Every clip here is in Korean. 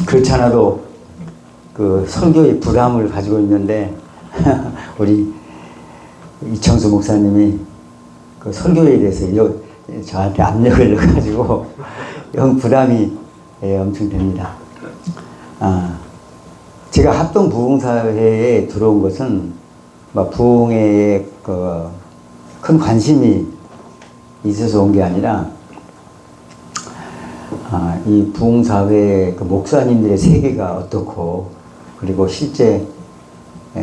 그렇지 않아도 그 설교의 부담을 가지고 있는데 우리 이청수 목사님이 그 설교에 대해서 저한테 압력을 넣어가지고 영 부담이 엄청 됩니다. 제가 합동 부흥사회에 들어온 것은 부흥회에 큰 관심이 있어서 온 게 아니라 이 부흥사회 그 목사님들의 세계가 어떻고, 그리고 실제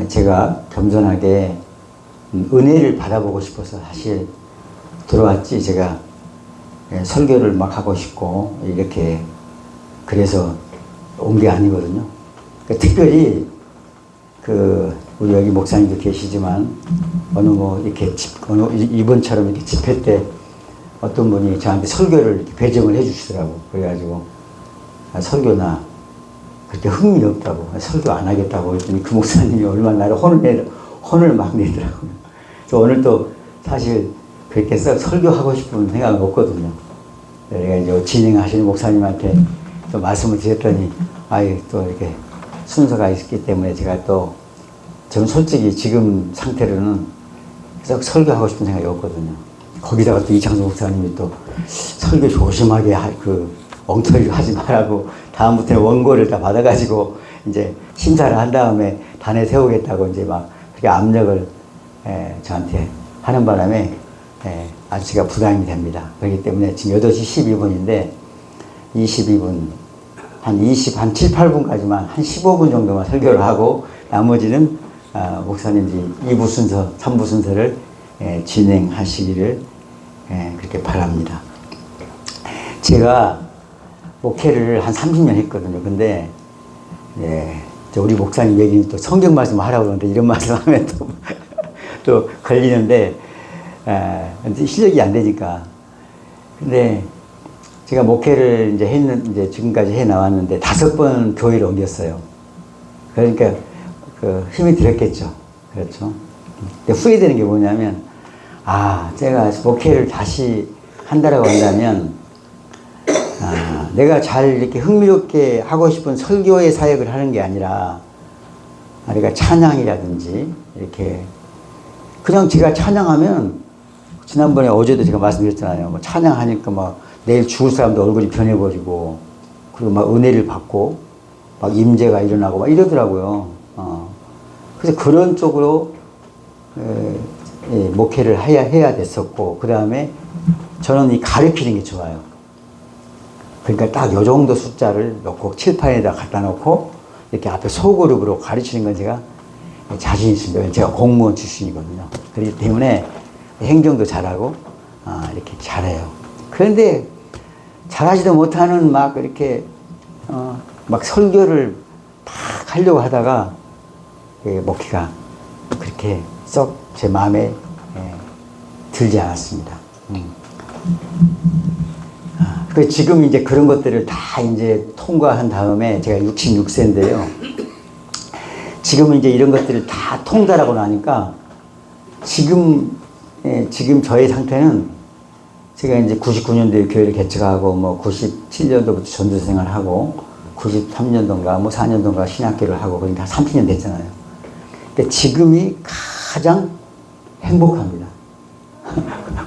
제가 겸손하게 은혜를 받아보고 싶어서 사실 들어왔지, 제가 설교를 막 하고 싶고 이렇게 그래서 온 게 아니거든요. 그러니까 특별히 우리 여기 목사님도 계시지만 이렇게 이번처럼 이렇게 집회 때 어떤 분이 저한테 설교를 이렇게 배정을 해 주시더라고. 그래가지고 설교나 그렇게 흥미 없다고, 설교 안 하겠다고 했더니 그 목사님이 얼마나 나를 혼을 막 내더라고요. 그래서 오늘 또 사실 그렇게 썩 설교하고 싶은 생각은 없거든요. 내가 이제 진행하시는 목사님한테 또 말씀을 드렸더니 또 이렇게 순서가 있기 때문에 제가 또 저는 솔직히 지금 상태로는 썩 설교하고 싶은 생각이 없거든요. 거기다가 또 이창수 목사님이 또 설교 조심하게 엉터리로 하지 말라고 다음부터는 원고를 다 받아가지고 이제 심사를 한 다음에 단에 세우겠다고 이제 막 그렇게 압력을 저한테 하는 바람에 아주 제가 부담이 됩니다. 그렇기 때문에 지금 8시 12분인데 22분, 한 7, 8분까지만 한 15분 정도만 설교를 하고 나머지는 목사님들이 2부 순서, 3부 순서를 진행하시기를 그렇게 바랍니다. 제가 목회를 한 30년 했거든요. 근데 우리 목사님 얘기는 또 성경 말씀 하라고 그러는데 이런 말씀 하면 또 걸리는데 실력이 안 되니까. 근데 제가 목회를 이제 지금까지 해 나왔는데 5번 교회를 옮겼어요. 그러니까 힘이 들었겠죠. 그렇죠. 근데 후회되는 게 뭐냐면, 제가 목회를 다시 한다라고 한다면, 내가 잘 이렇게 흥미롭게 하고 싶은 설교의 사역을 하는 게 아니라, 그러니까 찬양이라든지, 이렇게, 그냥 제가 찬양하면, 지난번에 어제도 제가 말씀드렸잖아요. 찬양하니까 내일 죽을 사람도 얼굴이 변해버리고, 그리고 은혜를 받고, 임재가 일어나고 이러더라고요. 그래서 그런 쪽으로, 목회를 해야 됐었고, 그 다음에 저는 이 가르치는 게 좋아요. 그러니까 딱 요 정도 숫자를 놓고 칠판에다 갖다 놓고 이렇게 앞에 소그룹으로 가르치는 건 제가 자신 있습니다. 제가 공무원 출신이거든요. 그렇기 때문에 행정도 잘하고 이렇게 잘해요. 그런데 잘하지도 못하는 이렇게 설교를 막 하려고 하다가 목회가 그렇게 썩 제 마음에 들지 않았습니다. 지금 이제 그런 것들을 다 이제 통과한 다음에 제가 66세인데요. 지금 이제 이런 것들을 다 통달하고 나니까 지금 저의 상태는 제가 이제 99년도에 교회를 개척하고 97년도부터 전도생활을 하고 93년도인가 4년도인가 신학교를 하고 그러니까 30년 됐잖아요. 근데 지금이 가장 행복합니다.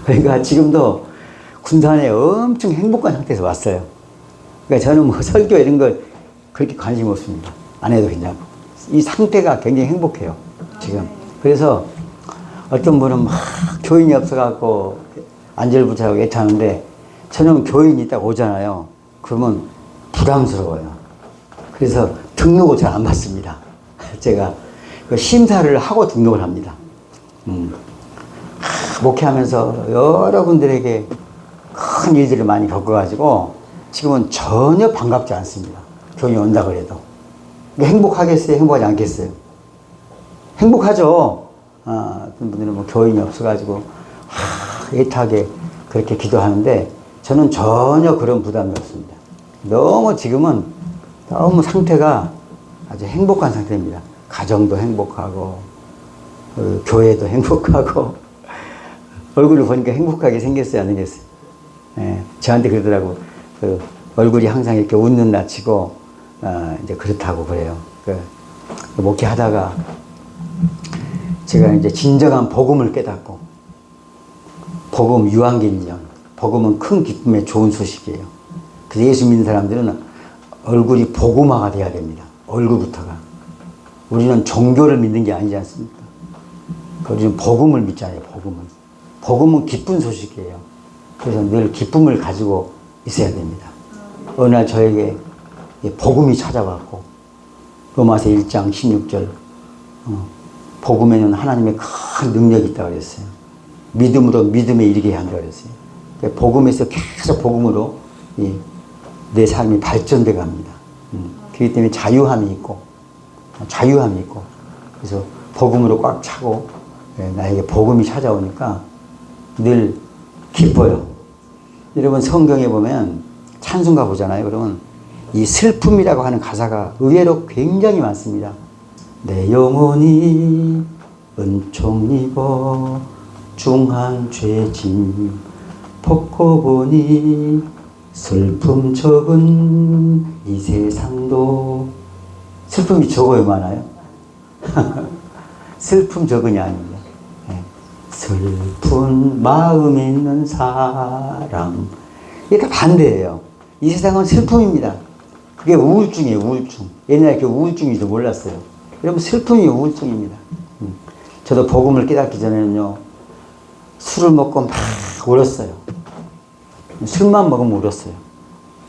그러니까 지금도 군산에 엄청 행복한 상태에서 왔어요. 그러니까 저는 설교 이런 거 그렇게 관심 없습니다. 안 해도 괜찮고. 이 상태가 굉장히 행복해요. 지금. 그래서 어떤 분은 교인이 없어갖고 안절부절하고 애타는데 저는 교인이 있다가 오잖아요. 그러면 부담스러워요. 그래서 등록을 잘 안 받습니다. 제가 심사를 하고 등록을 합니다. 목회하면서 여러분들에게 큰 일들을 많이 겪어가지고 지금은 전혀 반갑지 않습니다. 교인이 온다 그래도. 행복하겠어요? 행복하지 않겠어요? 행복하죠? 어떤 분들은 교인이 없어가지고 애타게 그렇게 기도하는데 저는 전혀 그런 부담이 없습니다. 너무 지금은 너무 상태가 아주 행복한 상태입니다. 가정도 행복하고 교회도 행복하고 얼굴을 보니까 행복하게 생겼어요, 안 생겼어요? 저한테 그러더라고. 얼굴이 항상 이렇게 웃는 낯이고 이제 그렇다고 그래요. 목회하다가 제가 이제 진정한 복음을 깨닫고, 복음 유한기전, 복음은 큰 기쁨의 좋은 소식이에요. 그래서 예수 믿는 사람들은 얼굴이 복음화가 돼야 됩니다. 얼굴부터가. 우리는 종교를 믿는 게 아니지 않습니까? 우리는 복음을 믿잖아요. 복음은 기쁜 소식이에요. 그래서 늘 기쁨을 가지고 있어야 됩니다. 어느 날 저에게 복음이 찾아왔고, 로마서 1장 16절, 복음에는 하나님의 큰 능력이 있다고 그랬어요. 믿음으로 믿음에 이르게 한다고 그랬어요. 복음에서 계속 복음으로 내 삶이 발전돼 갑니다. 그렇기 때문에 자유함이 있고, 그래서 복음으로 꽉 차고, 나에게 복음이 찾아오니까 늘 기뻐요. 여러분, 성경에 보면 찬송가 보잖아요. 그러면 이 슬픔이라고 하는 가사가 의외로 굉장히 많습니다. 내 영혼이 은총 입어 중한 죄짐 벗고 보니 슬픔 적은 이 세상도. 슬픔이 적어요, 많아요? 슬픔 적은이 아닙니다. 슬픈 마음 있는 사람. 이게 다 반대예요. 이 세상은 슬픔입니다. 그게 우울증이에요, 우울증. 옛날에 그 우울증인지도 몰랐어요. 여러분, 슬픔이 우울증입니다. 저도 복음을 깨닫기 전에는요, 술을 먹고 막 울었어요. 술만 먹으면 울었어요.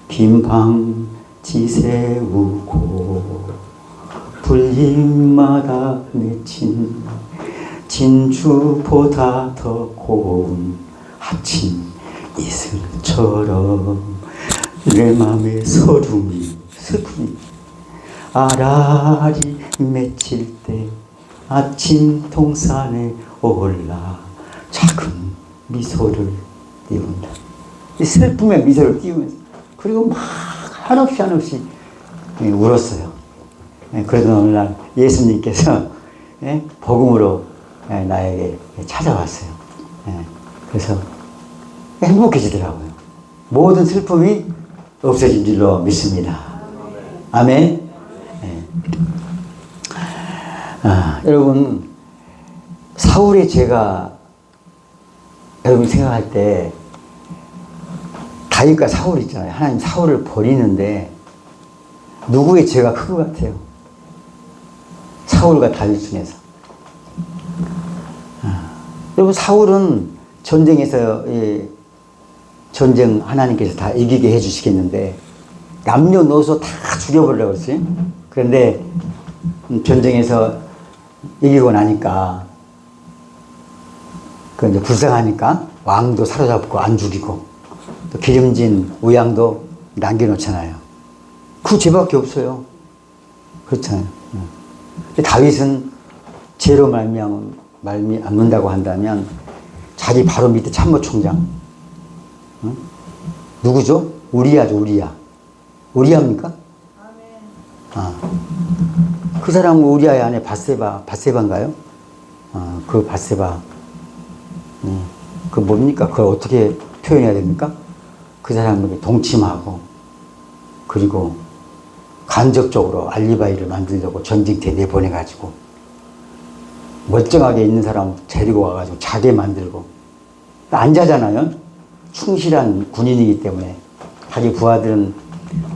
빈방지 세우고 불림마다 맺힌 진주보다 더 고운 아침 이슬처럼 내 맘에 서름이, 슬픔이 아라리 맺힐 때 아침 동산에 올라 작은 미소를 띄운다. 이 슬픔의 미소를 띄우면서, 그리고 막 한없이 울었어요. 그러던 어느 날 예수님께서 복음으로 나에게 찾아왔어요. 그래서 행복해지더라고요. 모든 슬픔이 없어진 줄로 믿습니다. 아멘. 여러분, 사울의 죄가, 여러분 생각할 때 다윗과 사울 있잖아요. 하나님 사울을 버리는데 누구의 죄가 큰 것 같아요? 사울과 다윗 중에서. 여러분, 사울은 전쟁에서 전쟁 하나님께서 다 이기게 해주시겠는데 남녀노소 다 죽여버리려고 그랬어요. 그런데 전쟁에서 이기고 나니까 그 이제 불쌍하니까 왕도 사로잡고 안 죽이고 또 기름진 우양도 남겨놓잖아요. 그 죄밖에 없어요. 그렇잖아요. 근데 다윗은 죄로 말미암는다고 한다면 자기 바로 밑에 참모총장, 누구죠? 우리야죠, 우리야. 우리야입니까? 그 사람은 우리야의 아내 밧세바인가요? 그 밧세바. 그 뭡니까? 그걸 어떻게 표현해야 됩니까? 그 사람에게 동침하고, 그리고 간접적으로 알리바이를 만들려고 전쟁터에 내보내가지고, 멀쩡하게 있는 사람 데리고 와가지고 자게 만들고, 안 자잖아요? 충실한 군인이기 때문에. 자기 부하들은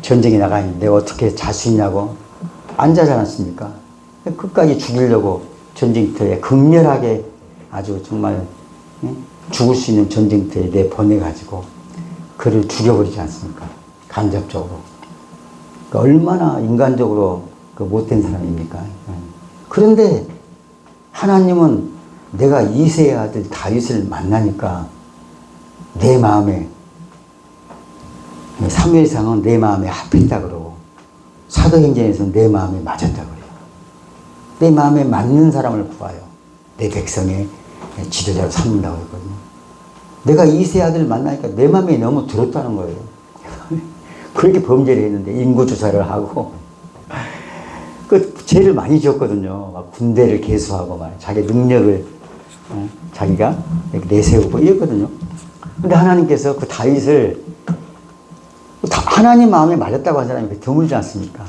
전쟁에 나가 있는데 어떻게 잘 수 있냐고 안 자지 않았습니까? 끝까지 죽이려고 전쟁터에 극렬하게 아주 정말 죽을 수 있는 전쟁터에 내보내가지고 그를 죽여버리지 않습니까? 간접적으로. 그러니까 얼마나 인간적으로 못된 사람입니까? 그런데 하나님은 내가 이새의 아들 다윗을 만나니까 내 마음에, 사무엘상은 내 마음에 합했다 그러고 사도행전에서는 내 마음에 맞았다 그래요. 내 마음에 맞는 사람을 구하여 내 백성의 지도자로 삼는다고 했거든요. 내가 이새의 아들을 만나니까 내 마음에 너무 들었다는 거예요. 그렇게 범죄를 했는데 인구조사를 하고 그 죄를 많이 지었거든요. 막 군대를 개수하고 막 자기 능력을 자기가 내세우고 이랬거든요. 근데 하나님께서 그 다윗을 하나님 마음에 맞았다고 한 사람이 드물지 않습니까?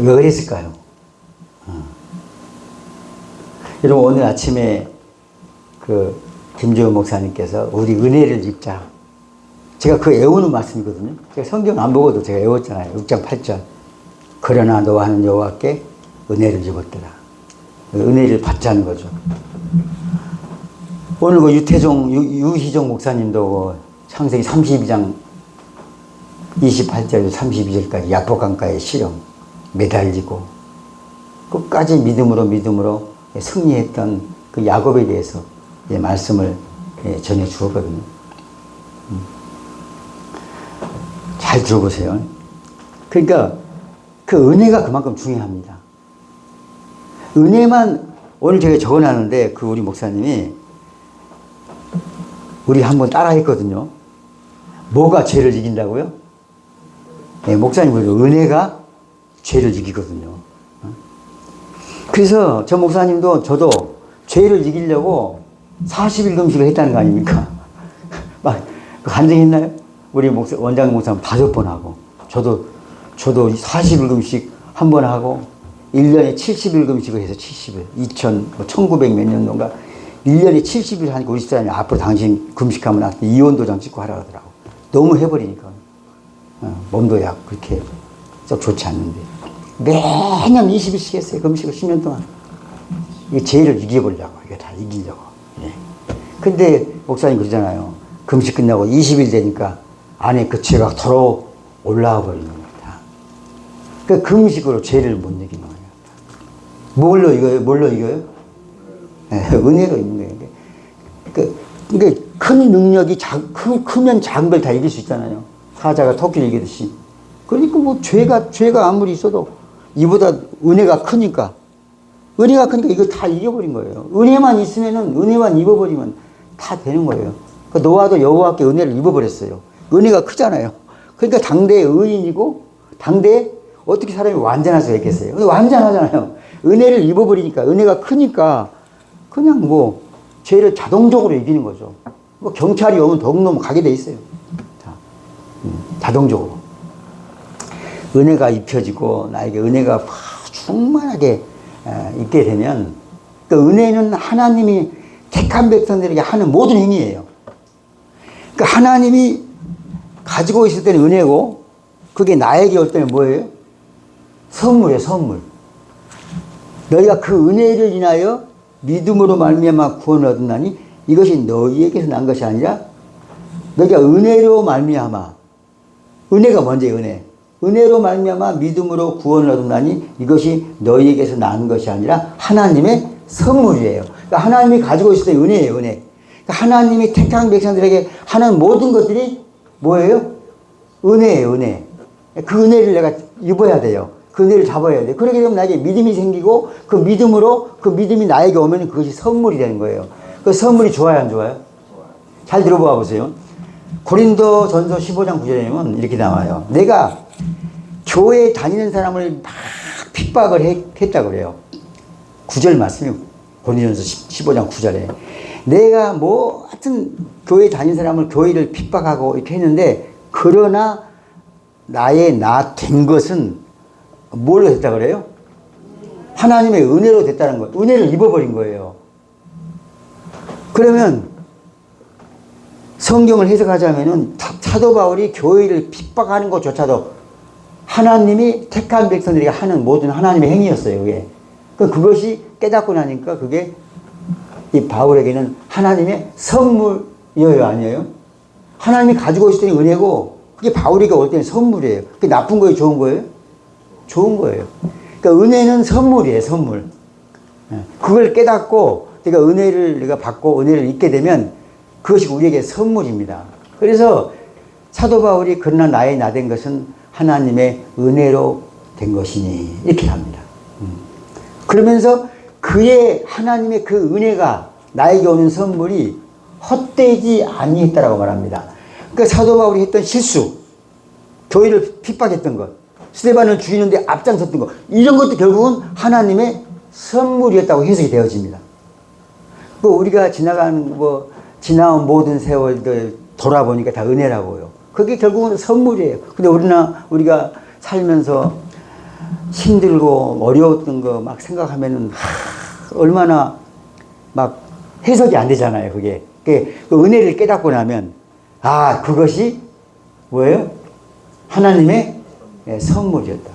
왜 그랬을까요? 여러분, 오늘 아침에 그 김주호 목사님께서 우리 은혜를 입자. 제가 그 애우는 말씀이거든요. 제가 성경 안 보고도 제가 애웠잖아요. 6장 8절. 그러나 노아는 여호와께 은혜를 입었더라. 은혜를 받자는 거죠. 오늘 그 유희종 목사님도 창세기 32장 28절 32절까지 야복강가의 시험 매달리고 끝까지 믿음으로 승리했던 그 야곱에 대해서 말씀을 전해 주었거든요. 잘 들어보세요. 그러니까 그 은혜가 그만큼 중요합니다. 은혜만 오늘 제가 적어놨는데 그 우리 목사님이 우리 한번 따라 했거든요. 뭐가 죄를 이긴다고요? 네, 목사님 보세요. 은혜가 죄를 이기거든요. 그래서 저 목사님도 저도 죄를 이기려고 40일 금식을 했다는 거 아닙니까? 막 간증했나요? 우리 원장 목사님 5번 하고 저도 40일 금식 한 번 하고 1년에 70일 금식을 해서 70일 1900 몇 년도인가 1년에 70일 하니까 우리 집사람이 앞으로 당신 금식하면 나한테 이혼도장 찍고 하라 하더라고. 너무 해버리니까 몸도 약 그렇게 썩 좋지 않는데 매년 20일씩 했어요. 금식을 10년 동안. 이 죄를 이겨보려고 이게 다 이기려고. 예. 근데 목사님 그러잖아요. 금식 끝나고 20일 되니까 안에 그 죄가 털어 올라와 버리는 겁니다. 그 금식으로 죄를 못 이기는 거예요. 뭘로 이겨요? 네, 은혜로 있는 거예요. 그러니까 큰 능력이 크면 작은 걸 다 이길 수 있잖아요. 사자가 토끼를 이기듯이. 그러니까 뭐 죄가 아무리 있어도 이보다 은혜가 크니까 이거 다 이겨버린 거예요. 은혜만 있으면은 은혜만 입어버리면 다 되는 거예요. 그러니까 노아도 여호와께 은혜를 입어버렸어요. 은혜가 크잖아요. 그러니까 당대의 의인이고 당대에 어떻게 사람이 완전할 수가 있겠어요. 근데 완전하잖아요. 은혜를 입어버리니까 은혜가 크니까 그냥 뭐 죄를 자동적으로 이기는 거죠. 뭐 경찰이 오면 더욱너무 가게 돼 있어요. 자동적으로. 은혜가 입혀지고 나에게 은혜가 충만하게 있게 되면 그 은혜는 하나님이 택한 백성들에게 하는 모든 행위예요. 그 하나님이 가지고 있을 때는 은혜고 그게 나에게 올 때는 뭐예요? 선물이에요. 선물. 너희가 그 은혜를 인하여 믿음으로 말미암아 구원을 얻었나니 이것이 너희에게서 난 것이 아니라 너희가 은혜로 말미암아 은혜가 먼저예요. 은혜로 말미암아 믿음으로 구원을 얻었나니 이것이 너희에게서 난 것이 아니라 하나님의 선물이에요. 그러니까 하나님이 가지고 있을 때 은혜예요. 은혜. 그러니까 하나님이 택한 백성들에게 하는 모든 것들이 뭐예요? 은혜예요. 은혜. 그 은혜를 내가 입어야 돼요. 그 은혜를 잡아야 돼요. 그렇게 되면 나에게 믿음이 생기고 그 믿음이 나에게 오면 그것이 선물이 되는 거예요. 그 선물이 좋아요, 안 좋아요? 잘 들어봐 보세요. 고린도전서 15장 9절에 이렇게 나와요. 내가 교회에 다니는 사람을 막 핍박을 했다고 그래요. 9절 말씀이 고린도전서 15장 9절에 내가 뭐 하여튼 교회에 다니는 사람을 교회를 핍박하고 이렇게 했는데 그러나 나의 나 된 것은 뭘로 됐다 그래요? 하나님의 은혜로 됐다는 거예요. 은혜를 입어버린 거예요. 그러면 성경을 해석하자면은 사도 바울이 교회를 핍박하는 것조차도 하나님이 택한 백성들에게 하는 모든 하나님의 행위였어요. 그게. 그것이 깨닫고 나니까 그게 이 바울에게는 하나님의 선물이에요, 아니에요? 하나님이 가지고 있을 때는 은혜고 그게 바울에게 올 때는 선물이에요. 그게 나쁜 거예요, 좋은 거예요? 좋은 거예요. 그러니까 은혜는 선물이에요, 선물. 그걸 깨닫고 내가 은혜를 내가 받고 은혜를 잊게 되면 그것이 우리에게 선물입니다. 그래서 사도 바울이 그러나 나의 나 된 것은 하나님의 은혜로 된 것이니 이렇게 합니다. 그러면서 그의 하나님의 그 은혜가 나에게 오는 선물이 헛되지 아니했다라고 말합니다. 그러니까 사도 바울이 했던 실수, 교회를 핍박했던 것, 스데반을 죽이는데 앞장섰던 것, 이런 것도 결국은 하나님의 선물이었다고 해석이 되어집니다. 우리가 지나온 모든 세월들 돌아보니까 다 은혜라고요. 그게 결국은 선물이에요. 근데 우리가 살면서 힘들고 어려웠던 거 막 생각하면은 얼마나 막 해석이 안 되잖아요, 그게. 그 은혜를 깨닫고 나면, 아, 그것이 뭐예요? 하나님의 선물이었다.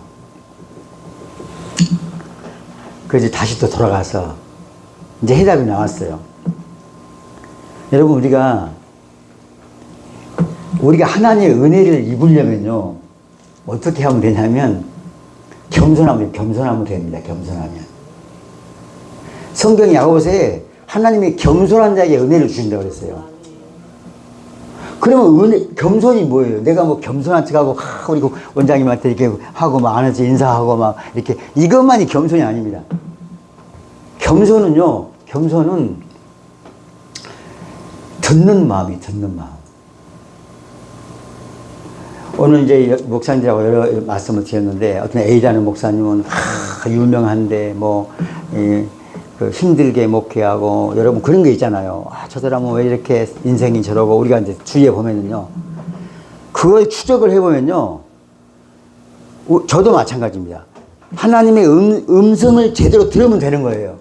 그래서 다시 또 돌아가서 이제 해답이 나왔어요. 여러분, 우리가 하나님의 은혜를 입으려면요, 어떻게 하면 되냐면, 겸손하면 됩니다, 겸손하면. 성경 야고보서에 하나님이 겸손한 자에게 은혜를 주신다고 그랬어요. 그러면 겸손이 뭐예요? 내가 뭐 겸손한 척하고, 우리 원장님한테 이렇게 하고, 막 아는 척 인사하고, 막 이렇게, 이것만이 겸손이 아닙니다. 겸손은 듣는 마음이 듣는 마음. 오늘 이제 목사님들하고 여러 말씀을 드렸는데, 어떤 A라는 목사님은 유명한데, 그 힘들게 목회하고, 여러분 그런 게 있잖아요. 저 사람은 왜 이렇게 인생이 저러고, 우리가 이제 주위에 보면은요, 그걸 추적을 해보면요, 저도 마찬가지입니다. 하나님의 음성을 제대로 들으면 되는 거예요.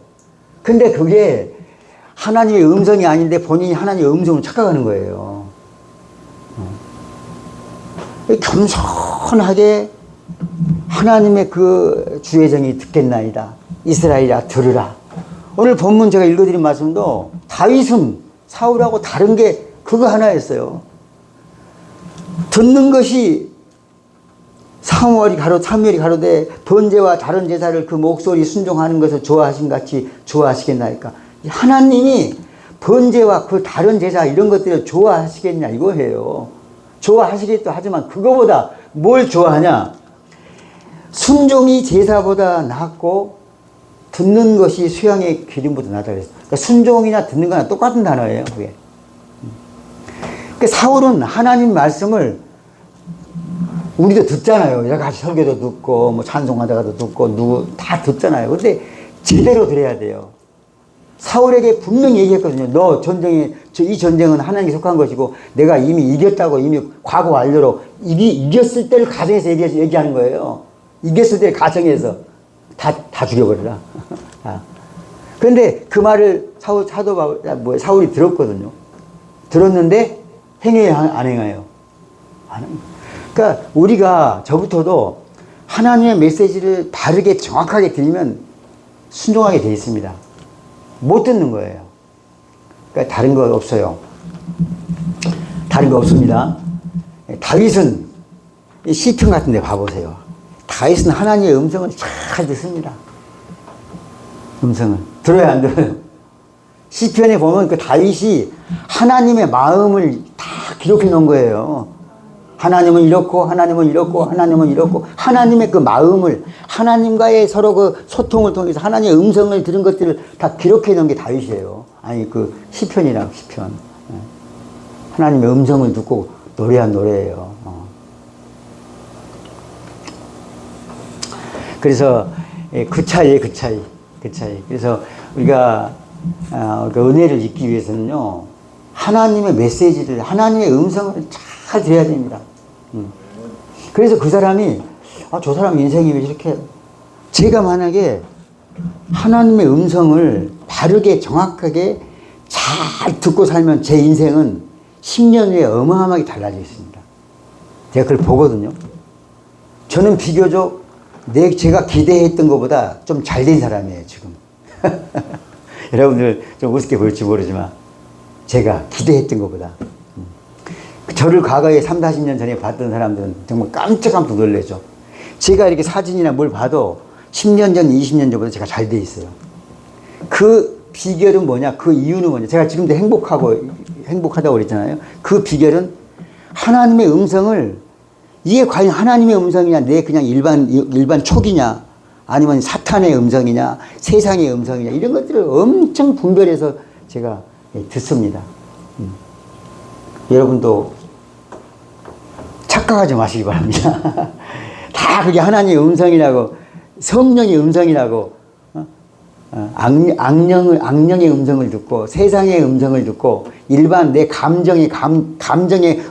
근데 그게 하나님의 음성이 아닌데 본인이 하나님의 음성을 착각하는 거예요. 겸손하게 하나님의 그 주의 정이 듣겠나이다. 이스라엘아 들으라. 오늘 본문 제가 읽어드린 말씀도 다윗은 사울하고 다른 게 그거 하나였어요. 듣는 것이 사무엘이 가로되 번제와 다른 제사를 그 목소리 순종하는 것을 좋아하신 같이 좋아하시겠나이까. 하나님이 번제와 그 다른 제사 이런 것들을 좋아하시겠냐 이거예요. 좋아하시겠다 하지만 그거보다 뭘 좋아하냐? 순종이 제사보다 낫고 듣는 것이 수양의 기름보다 낫다 그랬어요. 그러니까 순종이나 듣는 거나 똑같은 단어예요, 그게. 그러니까 사울은 하나님 말씀을 우리도 듣잖아요. 여러 가지 설교도 듣고, 뭐 찬송하다가도 듣고, 누구 다 듣잖아요. 근데 제대로 들어야 돼요. 사울에게 분명히 얘기했거든요. 너 이 전쟁은 하나님께 속한 것이고, 내가 이미 이겼다고 이미 과거 완료로 이겼을 때를 가정해서 얘기하는 거예요. 이겼을 때를 가정해서 다 죽여버리라. 그런데 그 말을 사울이 들었거든요. 들었는데 행해요, 안 행해요? 안 행해요. 그러니까 우리가 저부터도 하나님의 메시지를 바르게 정확하게 들으면 순종하게 되어 있습니다. 못 듣는 거예요. 그러니까 다른 거 없어요. 다른 거 없습니다. 다윗은 시편 같은 데 봐보세요. 다윗은 하나님의 음성을 잘 듣습니다. 음성을. 들어야 안 들어요? 시편에 보면 그 다윗이 하나님의 마음을 다 기록해 놓은 거예요. 하나님은 이렇고, 하나님은 이렇고, 하나님은 이렇고, 하나님의 그 마음을, 하나님과의 서로 그 소통을 통해서 하나님의 음성을 들은 것들을 다 기록해 놓은 게 다윗이에요. 아니, 그 시편이라고, 시편. 하나님의 음성을 듣고 노래한 노래예요. 그래서 그 차이에요, 그 차이. 그래서 우리가 그 은혜를 잊기 위해서는요, 하나님의 메시지를, 하나님의 음성을 잘 들어야 됩니다. 그래서 그 사람이, 저 사람 인생이 왜 이렇게, 제가 만약에 하나님의 음성을 바르게 정확하게 잘 듣고 살면 제 인생은 10년 후에 어마어마하게 달라지겠습니다. 제가 그걸 보거든요. 저는 비교적 제가 기대했던 것보다 좀 잘 된 사람이에요, 지금. 여러분들 좀 우습게 보일지 모르지만, 제가 기대했던 것보다. 저를 과거에 30-40년 전에 봤던 사람들은 정말 깜짝깜짝 놀라죠. 제가 이렇게 사진이나 뭘 봐도 10년 전, 20년 전보다 제가 잘 돼 있어요. 그 비결은 뭐냐? 그 이유는 뭐냐? 제가 지금도 행복하다고 그랬잖아요. 그 비결은 하나님의 음성을, 이게 과연 하나님의 음성이냐, 내 그냥 일반 촉이냐, 아니면 사탄의 음성이냐, 세상의 음성이냐, 이런 것들을 엄청 분별해서 제가 듣습니다. 여러분도 착각하지 마시기 바랍니다. 다 그게 하나님의 음성이라고, 성령의 음성이라고, 악령의 음성을 듣고, 세상의 음성을 듣고, 일반 내 감정의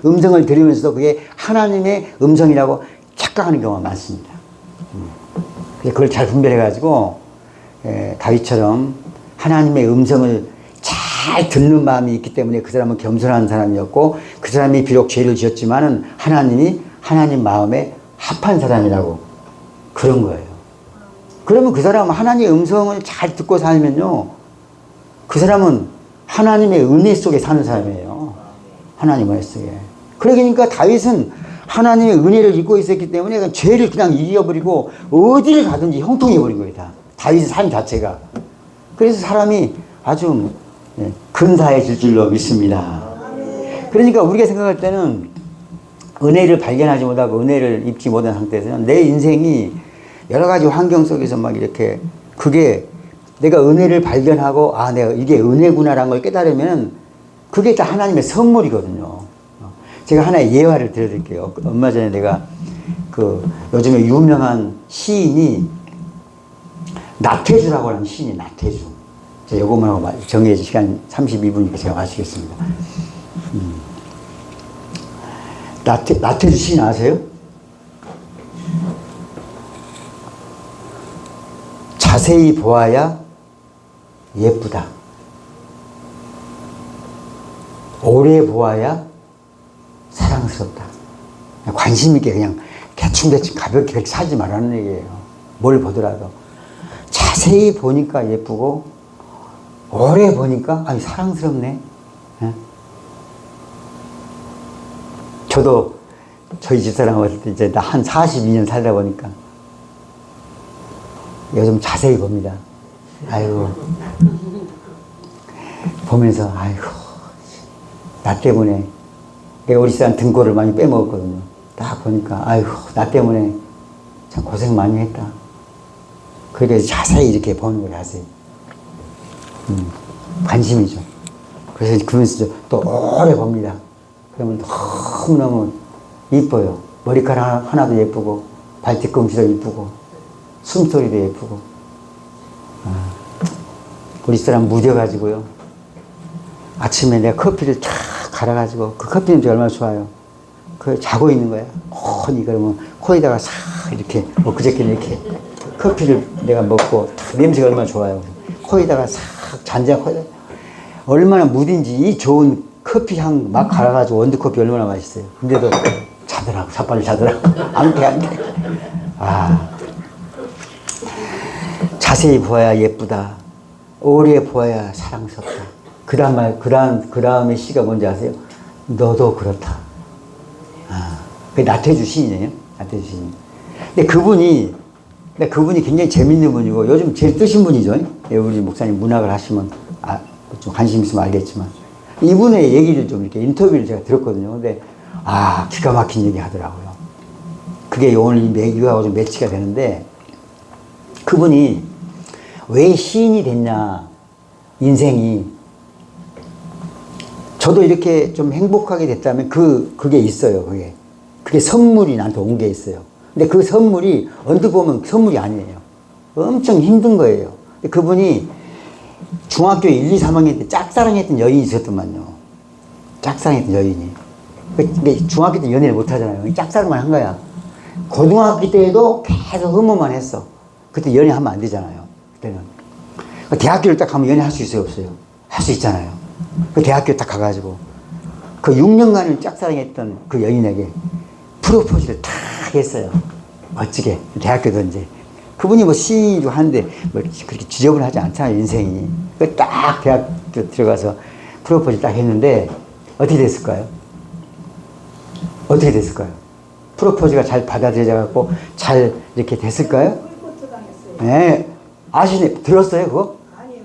음성을 들으면서도 그게 하나님의 음성이라고 착각하는 경우가 많습니다. 그래서 그걸 잘 분별해가지고 다윗처럼 하나님의 음성을 잘 듣는 마음이 있기 때문에 그 사람은 겸손한 사람이었고 그 사람이 비록 죄를 지었지만은 하나님이 하나님 마음에 합한 사람이라고 그런 거예요. 그러면 그 사람은 하나님의 음성을 잘 듣고 살면요, 그 사람은 하나님의 은혜 속에 사는 사람이에요. 하나님 은혜 속에. 그러니까 다윗은 하나님의 은혜를 입고 있었기 때문에 그냥 죄를 그냥 이겨버리고 어디를 가든지 형통해버린 거예요. 다윗의 삶 자체가. 그래서 사람이 아주 근사해질 줄로 믿습니다. 그러니까 우리가 생각할 때는 은혜를 발견하지 못하고 은혜를 입지 못한 상태에서는 내 인생이 여러 가지 환경 속에서 막 이렇게 그게 내가 은혜를 발견하고 아 내가 이게 은혜구나라는 걸 깨달으면 그게 다 하나님의 선물이거든요. 제가 하나의 예화를 들려드릴게요. 얼마 전에 내가 그 요즘에 유명한 시인이 나태주라고 하는 시인이 나태주. 제가 요것만 하고 정해진 시간 32분이니까 제가 마치겠습니다. 나태주 시인 아세요? 자세히 보아야 예쁘다. 오래 보아야 사랑스럽다. 관심 있게 그냥 대충대충 가볍게 그렇게 살지 말라는 얘기예요. 뭘 보더라도. 자세히 보니까 예쁘고, 오래 보니까, 아니, 사랑스럽네. 예? 저도 저희 집사람 왔을 때 이제 한 42년 살다 보니까 요즘 자세히 봅니다. 아이고. 보면서, 아이고. 나 때문에. 내가 우리 집사람 등골을 많이 빼먹었거든요. 딱 보니까, 아이고, 나 때문에 참 고생 많이 했다. 그래서 자세히 이렇게 보는 거예요, 자세히. 관심이죠. 그래서 그러면서 또 오래 봅니다. 그러면 너무너무 이뻐요. 머리카락 하나도 예쁘고, 발뒤꿈치도 예쁘고, 숨소리도 예쁘고. 우리 사람 무뎌가지고요. 아침에 내가 커피를 탁 갈아가지고, 그 커피 냄새가 얼마나 좋아요. 그 자고 있는 거야. 혼이 그러면 코에다가 싹 이렇게, 그저께는 이렇게 커피를 내가 먹고, 냄새가 얼마나 좋아요. 코에다가 싹 잔뜩 코에다가. 얼마나 무딘지 이 좋은 커피 향 막 갈아가지고 원두커피 얼마나 맛있어요. 근데도 자더라고, 자빨리 자더라고. 안 돼, 안 돼. 아. 자세히 보아야 예쁘다. 오래 보아야 사랑스럽다. 그 다음에 시가 뭔지 아세요? 너도 그렇다. 아. 그 나태주 시인이에요. 나태주 시인. 근데 그분이 굉장히 재밌는 분이고 요즘 제일 뜨신 분이죠. 우리 목사님 문학을 하시면 좀 관심 있으면 알겠지만 이분의 얘기를 좀 이렇게 인터뷰를 제가 들었거든요. 근데 기가 막힌 얘기 하더라고요. 그게 오늘 이거하고 좀 매치가 되는데 그분이 왜 시인이 됐냐, 인생이. 저도 이렇게 좀 행복하게 됐다면 그게 있어요. 그게 선물이 나한테 온 게 있어요. 근데 그 선물이 언뜻 보면 선물이 아니에요. 엄청 힘든 거예요. 그분이 중학교 1, 2, 3학년 때 짝사랑했던 여인이 있었더만요. 짝사랑했던 여인이. 근데 중학교 때 연애를 못 하잖아요. 짝사랑만 한 거야. 고등학교 때에도 계속 흠모만 했어. 그때 연애하면 안 되잖아요. 그때는. 대학교를 딱 가면 연애할 수 있어요, 없어요? 할 수 있잖아요. 그 대학교 딱 가가지고 그 6년간을 짝사랑했던 그 여인에게 프로포즈를 탁 했어요. 멋지게. 대학교도 이제. 그분이 뭐 시도 하는데 뭐 그렇게 지저분하지 않잖아요, 인생이. 그 딱 대학교 들어가서 프로포즈 딱 했는데 어떻게 됐을까요? 어떻게 됐을까요? 프로포즈가 잘 받아들여져갖고 잘 이렇게 됐을까요? 네. 아시네. 들었어요, 그거? 아니요.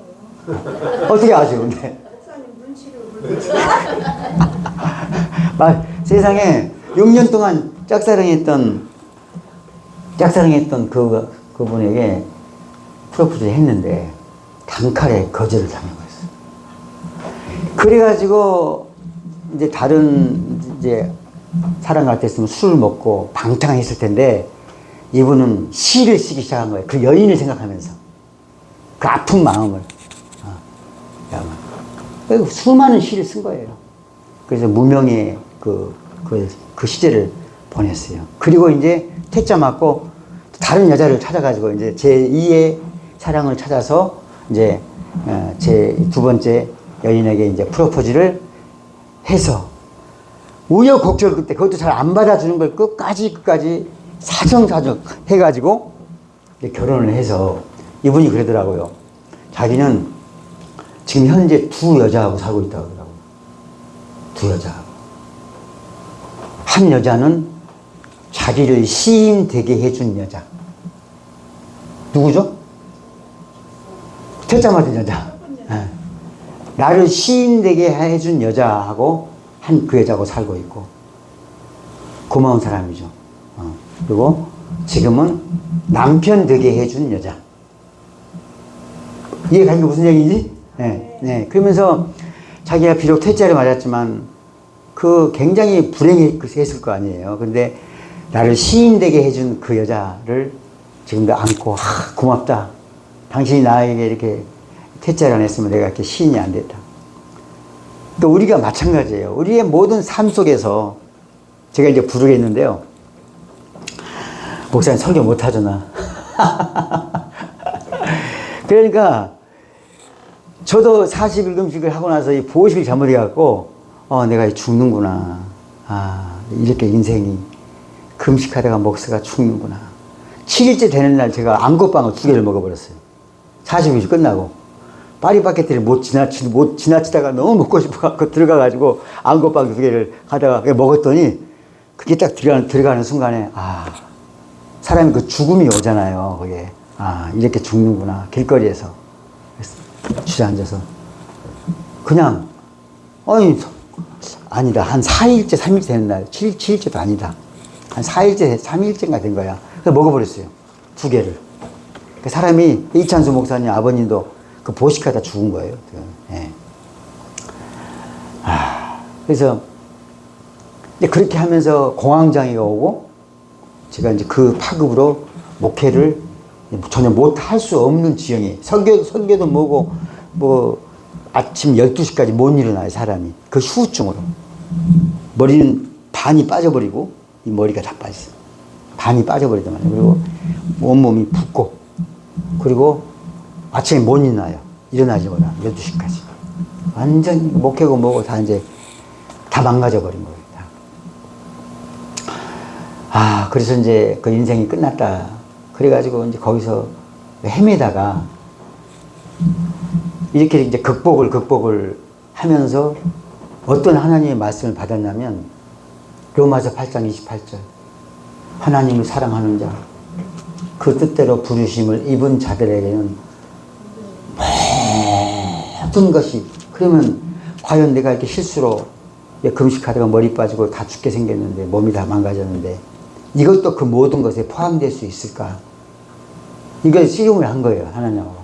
어떻게 아세요, 근데? 목사님 눈치로 세상에 6년 동안 짝사랑했던 그분에게 프로포즈를 했는데 단칼에 거절을 당한 거였어요. 그래가지고 이제 다른 이제 사람 같았으면 술을 먹고 방탕했을 텐데 이분은 시를 쓰기 시작한 거예요. 그 여인을 생각하면서 그 아픈 마음을. 수많은 시를 쓴 거예요. 그래서 무명의 그 시절을 보냈어요. 그리고 이제 퇴짜 맞고 다른 여자를 찾아가지고 이제 제2의 사랑을 찾아서 이제 제 두 번째 여인에게 이제 프로포즈를 해서 우여곡절 끝에 그것도 잘 안 받아주는 걸 끝까지 사정사정 해가지고 이제 결혼을 해서 이분이 그러더라고요. 자기는 지금 현재 두 여자하고 살고 있다고 그러더라고요. 두 여자하고. 한 여자는 자기를 시인 되게 해준 여자. 누구죠? 퇴짜 맞은 여자. 네. 나를 시인 되게 해준 여자하고 그 여자하고 살고 있고 고마운 사람이죠. 그리고 지금은 남편 되게 해준 여자. 이해가 이게 무슨 얘기인지? 네. 네. 그러면서 자기가 비록 퇴짜를 맞았지만 그 굉장히 불행했을 거 아니에요. 근데 나를 시인 되게 해준 그 여자를 지금도 안고 고맙다. 당신이 나에게 이렇게 퇴짜를 안 했으면 내가 이렇게 시인이 안 됐다. 또 우리가 마찬가지예요. 우리의 모든 삶 속에서 제가 이제 부르겠는데요. 목사님 설교 못 하잖아. 그러니까 저도 40일금식을 하고 나서 이 보호식을 잘못해갖고 내가 죽는구나. 이렇게 인생이 금식하다가 목사가 죽는구나. 7일째 되는 날 제가 안고빵을 2개를 먹어버렸어요. 40일이 끝나고 파리바게트를 못 지나치다가 너무 먹고 싶어갖고 들어가가지고 안고빵 2개를 가다가 먹었더니 그게 딱 들어가는 순간에 사람이 그 죽음이 오잖아요. 그게 이렇게 죽는구나. 길거리에서 주저앉아서 그냥 아니다. 한 4일째 3일째 되는 날 7일째도 아니다. 한 4일째 3일째인가 된 거야. 그래서 먹어버렸어요. 2개를. 그 사람이 이찬수 목사님 아버님도 그 보식하다 죽은 거예요. 네. 그래서 이제 그렇게 하면서 공황장애가 오고 제가 이제 그 파급으로 목회를 전혀 못 할 수 없는 지형이 설교도 뭐고 뭐 아침 12시까지 못 일어나요. 사람이 그 후유증으로 머리는 반이 빠져버리고 이 머리가 다 빠졌어요. 반이 빠져버리단 말이에요. 그리고 온몸이 붓고 그리고 아침에 못 일어나지 못해요. 12시까지 완전히 목회고 뭐고 다 이제 다 망가져버린 거예요. 그래서 이제 그 인생이 끝났다. 그래가지고 이제 거기서 헤매다가 이렇게 이제 극복을 하면서 어떤 하나님의 말씀을 받았냐면 로마서 8장 28절 하나님을 사랑하는 자 그 뜻대로 부르심을 입은 자들에게는 모든 것이 그러면 과연 내가 이렇게 실수로 금식하다가 머리 빠지고 다 죽게 생겼는데 몸이 다 망가졌는데 이것도 그 모든 것에 포함될 수 있을까? 이걸 씨름을 한 거예요. 하나님하고.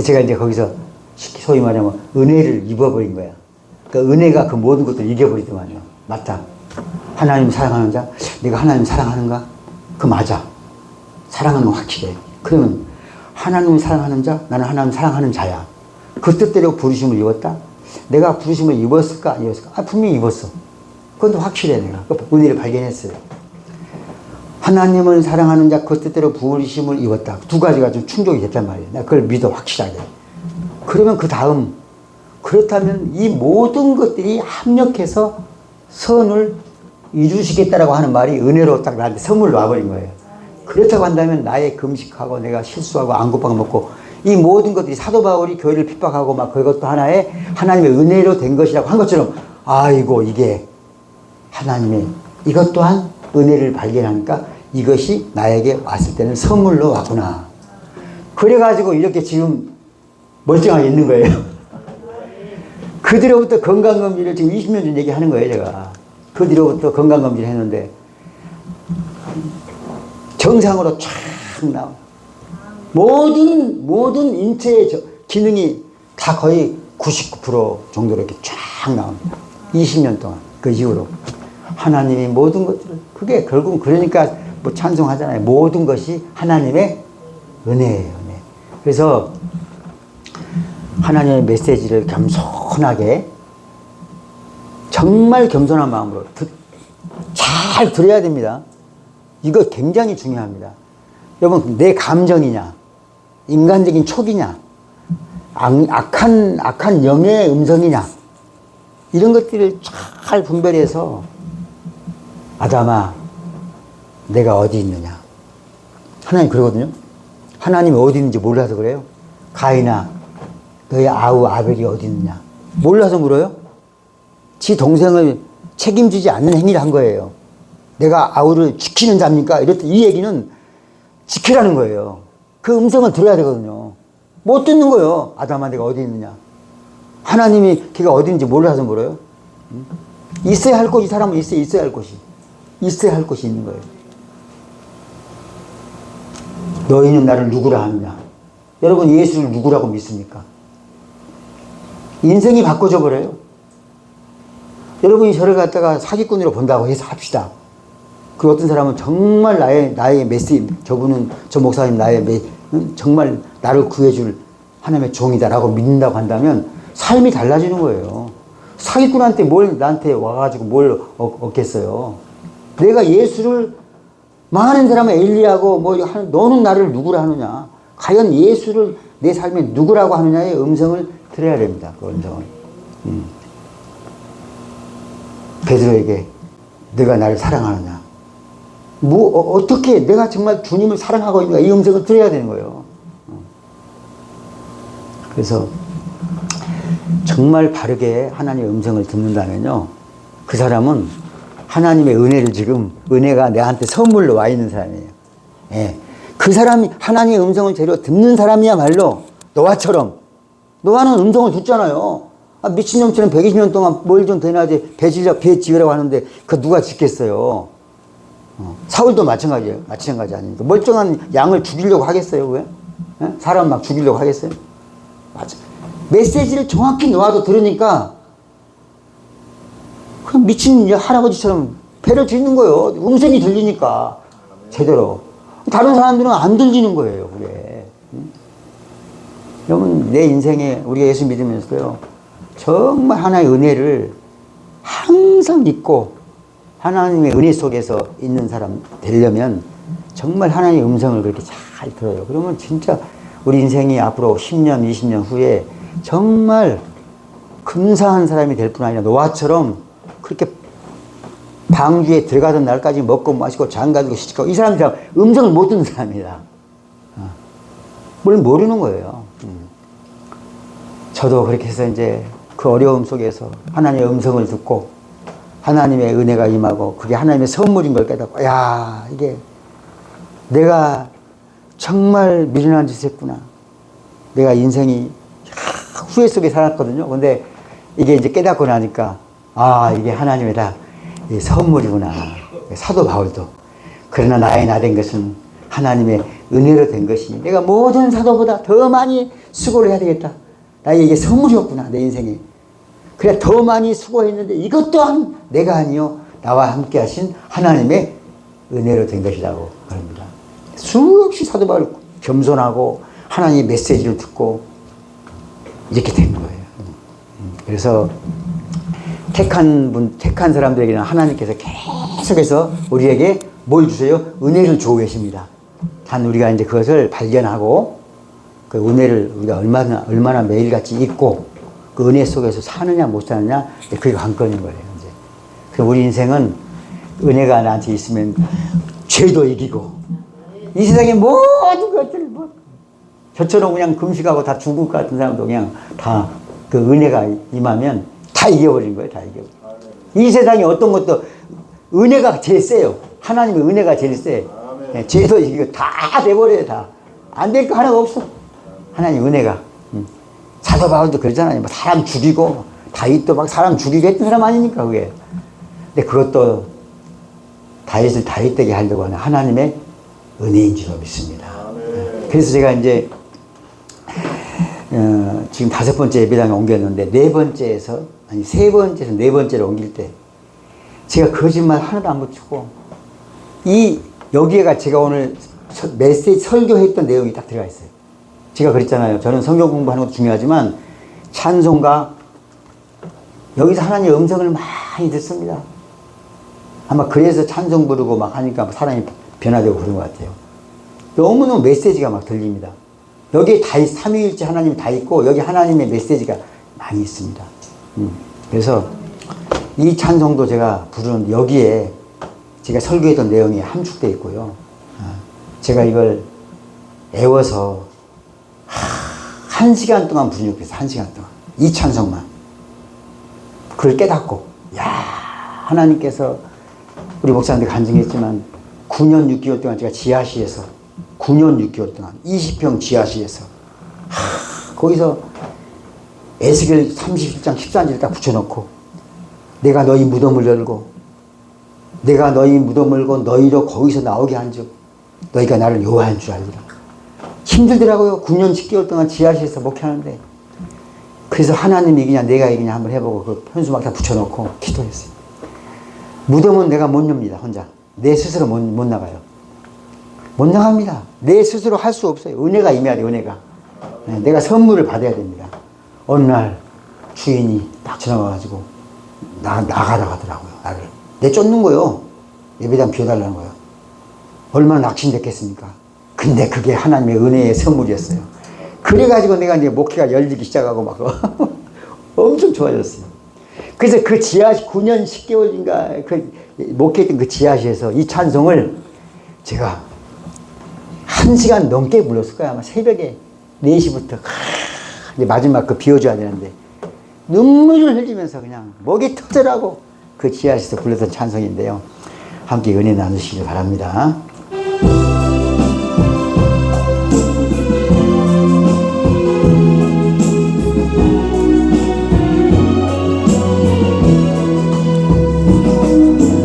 제가 이제 거기서 소위 말하면 은혜를 입어버린 거야. 그 은혜가 그 모든 것들을 이겨버리더만요. 맞다. 하나님 사랑하는 자? 내가 하나님 사랑하는가? 그 맞아. 사랑하는 건 확실해. 그러면 하나님 사랑하는 자? 나는 하나님 사랑하는 자야. 그 뜻대로 부르심을 입었다? 내가 부르심을 입었을까? 안 입었을까? 분명히 입었어. 그건 확실해. 내가 그 은혜를 발견했어요. 하나님을 사랑하는 자 그 뜻대로 부르심을 입었다. 두 가지가 좀 충족이 됐단 말이에요. 내가 그걸 믿어 확실하게. 그러면 그 다음 그렇다면 이 모든 것들이 합력해서 선을 이루시겠다라고 하는 말이 은혜로 딱 나한테 선물로 와버린 거예요. 그렇다고 한다면 나의 금식하고 내가 실수하고 안고빵 먹고 이 모든 것들이 사도 바울이 교회를 핍박하고 막 그것도 하나의 하나님의 은혜로 된 것이라고 한 것처럼 아이고 이게 하나님의 이것 또한 은혜를 발견하니까 이것이 나에게 왔을 때는 선물로 왔구나. 그래가지고 이렇게 지금 멀쩡하게 있는 거예요. 그 뒤로부터 건강검진을 지금 20년 전 얘기하는 거예요, 제가. 그 뒤로부터 건강검진을 했는데 정상으로 쫙 나와. 모든 인체의 기능이 다 거의 99% 정도로 이렇게 쫙 나옵니다. 20년 동안. 그 이후로. 하나님이 모든 것들을, 그게 결국은 그러니까 뭐 찬송하잖아요. 모든 것이 하나님의 은혜예요, 은혜. 그래서 하나님의 메시지를 겸손하게, 정말 겸손한 마음으로 잘 들어야 됩니다. 이거 굉장히 중요합니다. 여러분, 내 감정이냐, 인간적인 촉이냐, 악한 영의 음성이냐, 이런 것들을 잘 분별해서 아담아, 내가 어디 있느냐. 하나님 그러거든요. 하나님이 어디 있는지 몰라서 그래요. 가인아, 너의 아우 아벨이 어디 있느냐. 몰라서 물어요. 지 동생을 책임지지 않는 행위를 한 거예요. 내가 아우를 지키는 자입니까? 이랬더니 이 얘기는 지키라는 거예요. 그 음성을 들어야 되거든요. 못 듣는 거예요. 아담아, 내가 어디 있느냐. 하나님이 걔가 어디 있는지 몰라서 물어요. 있어야 할 곳이, 사람은 있어야 할 곳이. 있어야 할 곳이 있는 거예요. 너희는 나를 누구라 하느냐. 여러분, 예수를 누구라고 믿습니까? 인생이 바꿔져 버려요. 여러분이 저를 갖다가 사기꾼으로 본다고 해서 합시다. 그 어떤 사람은 정말 나의 메시지, 저 목사님 정말 나를 구해줄 하나님의 종이다라고 믿는다고 한다면 삶이 달라지는 거예요. 사기꾼한테 나한테 와가지고 뭘 얻겠어요. 내가 예수를 많은 사람은 엘리야고 너는 나를 누구라 하느냐. 과연 예수를 내 삶에 누구라고 하느냐의 음성을 들어야 됩니다. 그 음성을. 베드로에게 내가 나를 사랑하느냐. 어떻게 내가 정말 주님을 사랑하고 있는가, 이 음성을 들어야 되는 거예요. 그래서 정말 바르게 하나님의 음성을 듣는다면요, 그 사람은 하나님의 은혜를 은혜가 내한테 선물로 와 있는 사람이에요. 예. 그 사람이 하나님의 음성을 제대로 듣는 사람이야말로 노아처럼, 노아는 음성을 듣잖아요. 미친놈처럼 120년 동안 뭘 좀 되나지 배 지으라고 하는데 그 누가 짓겠어요. 사울도 마찬가지 아닙니까? 멀쩡한 양을 죽이려고 하겠어요, 왜? 사람 막 죽이려고 하겠어요? 맞아. 메시지를 정확히 노아도 들으니까 그냥 미친 할아버지처럼 배를 짓는 거예요. 음성이 들리니까 제대로. 다른 사람들은 안 들리는 거예요, 그게. 여러분, 내 인생에 우리가 예수 믿으면서요, 정말 하나의 은혜를 항상 믿고 하나님의 은혜 속에서 있는 사람 되려면 정말 하나님의 음성을 그렇게 잘 들어요. 그러면 진짜 우리 인생이 앞으로 10년, 20년 후에 정말 근사한 사람이 될 뿐 아니라 노아처럼 그렇게 방주에 들어가던 날까지 먹고 마시고 장가들고 시집가고, 이 사람들이 음성을 못 듣는 사람이다. 뭘 모르는 거예요. 저도 그렇게 해서 이제 그 어려움 속에서 하나님의 음성을 듣고 하나님의 은혜가 임하고 그게 하나님의 선물인 걸 깨닫고, 야, 이게 내가 정말 미련한 짓을 했구나. 내가 인생이 후회 속에 살았거든요. 근데 이게 이제 깨닫고 나니까, 아, 이게 하나님의 다 선물이구나. 사도 바울도 그러나 나의 나 된 것은 하나님의 은혜로 된 것이니 내가 모든 사도보다 더 많이 수고를 해야 되겠다. 나에게 선물이었구나, 내 인생에. 그래, 더 많이 수고했는데 이것 또한 내가 아니요, 나와 함께 하신 하나님의 은혜로 된 것이라고 합니다. 수없이 사도 바울 겸손하고 하나님의 메시지를 듣고 이렇게 된 거예요. 그래서 택한 사람들에게는 하나님께서 계속해서 우리에게 뭘 주세요? 은혜를 주고 계십니다. 단 우리가 이제 그것을 발견하고 그 은혜를 우리가 얼마나 매일같이 잊고 그 은혜 속에서 사느냐 못 사느냐, 그게 관건인 거예요. 이제. 그래서 우리 인생은 은혜가 나한테 있으면 죄도 이기고 이 세상의 모든 것들을 저처럼 그냥 금식하고 다 죽을 것 같은 사람도 그냥 다 그 은혜가 임하면 다 이겨버린 거예요. 다 이겨버린 거예요. 이 세상에 어떤 것도 은혜가 제일 세요. 하나님의 은혜가 제일 세. 죄도 이기고 다 돼버려요. 다. 안 될 거 하나가 없어. 하나님 은혜가. 사도 바울도 그러잖아요. 뭐 사람 죽이고, 다윗도 막 사람 죽이고 했던 사람 아니니까, 그게. 근데 그것도 다윗을 다윗되게 하려고 하는 하나님의 은혜인 줄로 믿습니다. 그래서 제가 이제, 지금 5번째 예배당에 옮겼는데, 세 번째에서 네 번째로 옮길 때, 제가 거짓말 하나도 안 붙이고, 여기에가 제가 오늘 메시지 설교했던 내용이 딱 들어가 있어요. 제가 그랬잖아요. 저는 성경 공부하는 것도 중요하지만 찬송가, 여기서 하나님의 음성을 많이 듣습니다. 아마 그래서 찬송 부르고 막 하니까 사람이 변화되고 그런 것 같아요. 너무너무 메시지가 막 들립니다. 여기에 다 삼위일체 하나님이 다 있고 여기 하나님의 메시지가 많이 있습니다. 그래서 이 찬송도 제가 부르는 여기에 제가 설교했던 내용이 함축되어 있고요. 제가 이걸 애워서 1시간 동안 부르는 그래서 1시간 동안 이 찬송만 그걸 깨닫고 야 하나님께서 우리 목사님들 간증했지만 9년 6개월 동안 제가 지하실에서 9년 6개월 동안 20평 지하실에서 거기서 에스겔 37장 14절을 딱 붙여놓고 내가 너희 무덤을 열고 내가 너희 무덤을 열고 너희로 거기서 나오게 한즉 너희가 나를 여호와인 줄 알리라. 힘들더라고요. 9년 10개월 동안 지하실에서 목회하는데 그래서 하나님이 이기냐 내가 이기냐 한번 해보고 그 현수막 다 붙여놓고 기도했어요. 무덤은 내가 못 엽니다. 혼자 내 스스로 못 나가요. 못 나갑니다. 내 스스로 할 수 없어요. 은혜가 임해야 돼. 은혜가. 네, 내가 선물을 받아야 됩니다. 어느 날 주인이 딱 지나가가지고 나가라 하더라고요. 나를 내쫓는 거요. 예배당 비워달라는 거예요. 얼마나 낙심됐겠습니까? 근데 그게 하나님의 은혜의 선물이었어요. 그래가지고 내가 이제 목회가 열리기 시작하고 막 엄청 좋아졌어요. 그래서 그 지하실 9년 10개월인가 그 목회했던 그 지하실에서 이 찬송을 제가 1시간 넘게 불렀을 거야. 아마 새벽에 4시부터 이제 마지막 그 비워줘야 되는데 눈물을 흘리면서 그냥 목이 터져라고 그 지하실에서 불렀던 찬송인데요. 함께 은혜 나누시길 바랍니다.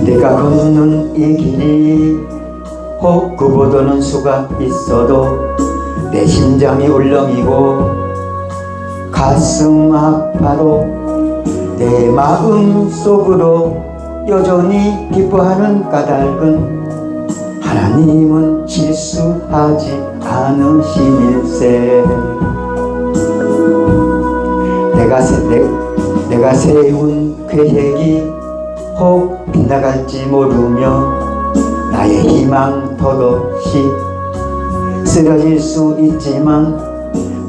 내가 걷는 이 길이 혹 그보다는 수가 있어도 내 심장이 울렁이고 가슴 아파도 내 마음 속으로 여전히 기뻐하는 까닭은 하나님은 실수하지 않으심일세. 내가 세운 계획이 혹 빗나갈지 모르며 나의 희망 덧없이 쓰러질 수 있지만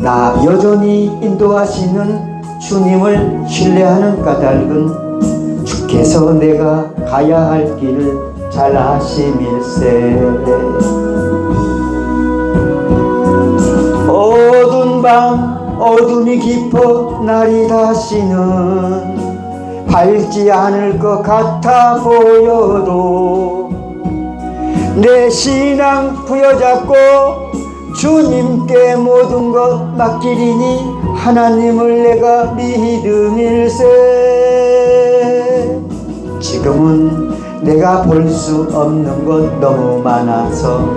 나 여전히 인도하시는 주님을 신뢰하는 까닭은 주께서 내가 가야 할 길을 잘 아심일세. 어두운 밤 어둠이 깊어 날이 다시는 밝지 않을 것 같아 보여도 내 신앙 부여잡고 주님께 모든 것 맡기리니 하나님을 내가 믿음일세. 지금은 내가 볼 수 없는 것 너무 많아서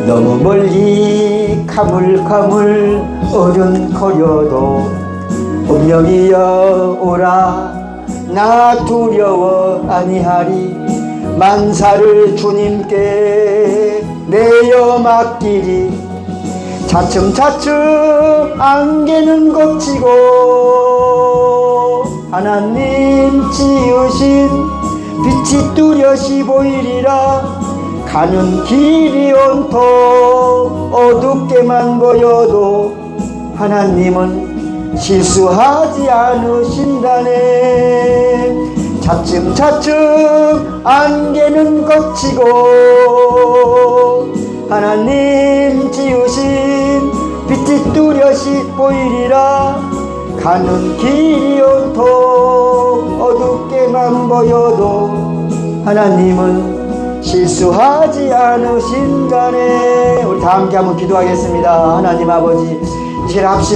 너무 멀리 가물가물 어른거려도 운명이여 오라 나 두려워 아니하리. 만사를 주님께 내어 맡기리. 차츰차츰 안개는 걷히고 하나님 지으신 빛이 뚜렷이 보이리라. 가는 길이 온통 어둡게만 보여도 하나님은 실수하지 않으신다네. 차츰차츰 안개는 걷히고 하나님 지으신 빛이 뚜렷이 보이리라. 가는 길이 온통 어둡게만 보여도 하나님은 실수하지 않으신다네. 우리 다 함께 한번 기도하겠습니다. 하나님 아버지, 이 시간 합심해